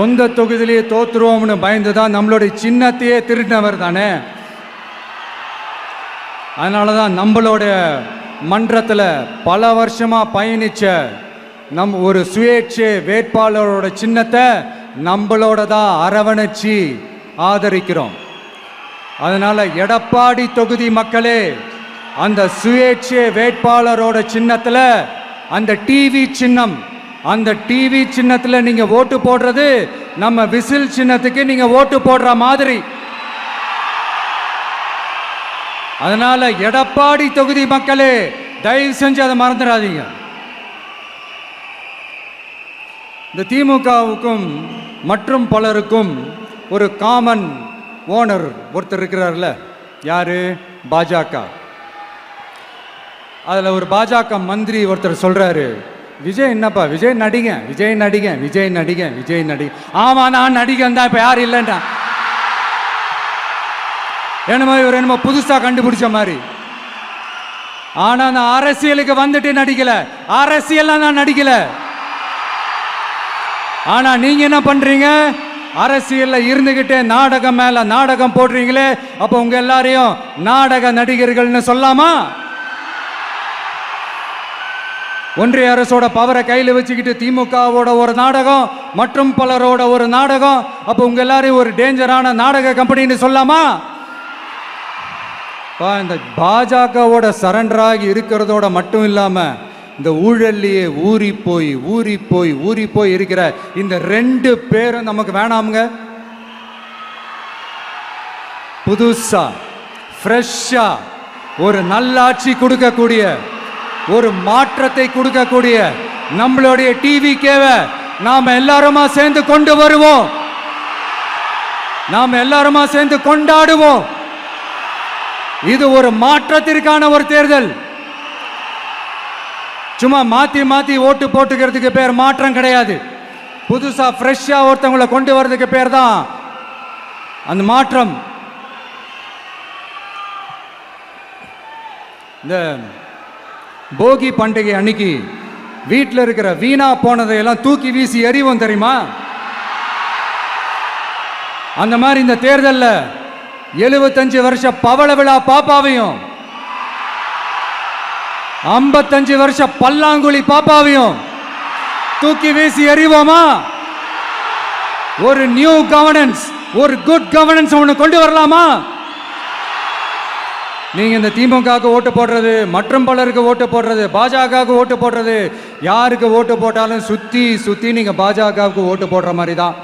சொந்த தொகுதியிலேயே தோத்துருவோம்னு பயந்து தான் நம்மளுடைய சின்னத்தையே திருடினவர் தானே. அதனால தான் நம்மளோட மன்றத்தில் பல வருஷமாக பயணித்த ஒரு சுயேட்சை வேட்பாளரோட சின்னத்தை நம்மளோட தான் அரவணைச்சி ஆதரிக்கிறோம். அதனால் எடப்பாடி தொகுதி மக்களே, அந்த சுயேட்சை வேட்பாளரோட சின்னத்தில் அந்த டிவி சின்னம், அந்த டிவி சின்னத்தில் நீங்கள் ஓட்டு போடுறது நம்ம விசில் சின்னத்துக்கு நீங்கள் ஓட்டு போடுற மாதிரி. அதனால எடப்பாடி தொகுதி மக்களே, தயவு செஞ்சு அதை மறந்துடாதீங்க. இந்த திமுகவுக்கும் மற்றும் பலருக்கும் ஒரு காமன் ஓனர் ஒருத்தர் இருக்கிறார்ல, யாரு? பாஜக. அதில் ஒரு பாஜக மந்திரி ஒருத்தர் சொல்றாரு, விஜய் என்னப்பா, விஜய் நடிங்க, விஜய் நடிங்க, விஜய் நடிங்க, விஜய் நடிங்க. ஆமா, நான் நடிகன் தான், இப்போ யாரும் இல்லைன்றா. என்னமோ இவர் என்னமோ புதுசா கண்டுபிடிச்ச மாதிரி. ஆனா நான் அரசியலுக்கு வந்துட்டு நடிக்கல, அரசியல் நான் நடிக்கல. ஆனா நீங்க என்ன பண்றீங்க? அரசியல்ல இருந்துகிட்டே நாடகம் மேல நாடகம் போடுறீங்களே, அப்ப உங்க எல்லாரையும் நாடக நடிகர்கள்னு சொல்லாமா? ஒன்றிய அரசோட பவரை கையில் வச்சுக்கிட்டு திமுகவோட ஒரு நாடகம் மற்றும் பலரோட ஒரு நாடகம், அப்ப உங்க எல்லாரையும் ஒரு டேஞ்சரான நாடக கம்பெனின்னு சொல்லாமா? இந்த பாஜகவோட சரண்டராகி இருக்கிறதோட மட்டும் இல்லாம இந்த ஊழல்லையே ஊறி போய் இருக்கிற இந்த ரெண்டு பேரும் நமக்கு வேணாமுங்க. புதுசா ஃப்ரெஷ்ஷா ஒரு நல்லாட்சி கொடுக்கக்கூடிய, ஒரு மாற்றத்தை கொடுக்கக்கூடிய நம்மளுடைய டிவிக்கேவை நாம எல்லாருமா சேர்ந்து கொண்டு வருவோம், நாம எல்லாருமா சேர்ந்து கொண்டாடுவோம். இது ஒரு மாற்றத்திற்கான ஒரு தேர்தல். சும்மா மாத்தி ஓட்டு போட்டுக்கிறதுக்கு பேர் மாற்றம் கிடையாது. புதுசா ஃப்ரெஷ்ஷா ஒருத்தவங்களை கொண்டு வர்றதுக்கு பேர் தான் அந்த மாற்றம். இந்த போகி பண்டிகை அன்னைக்கு வீட்டில் இருக்கிற வீணா போனதையெல்லாம் தூக்கி வீசி எறிவோம் தெரியுமா? அந்த மாதிரி இந்த தேர்தலில் 75 வருஷ பவள விழா பாப்பாவையும் 55 வருஷ பல்லாங்குழி பாப்பாவையும் தூக்கி வீசி எறிவோமா? ஒரு நியூ கவர்னன்ஸ், ஒரு குட் கவர்னன்ஸ் ஒன்று கொண்டு வரலாமா? நீங்க இந்த திமுகவுக்கு ஓட்டு போடுறது, மற்றும் பலருக்கு ஓட்டு போடுறது, பாஜகவுக்கு ஓட்டு போடுறது, யாருக்கு ஓட்டு போட்டாலும் சுத்தி நீங்க பாஜகவுக்கு ஓட்டு போடுற மாதிரி தான்.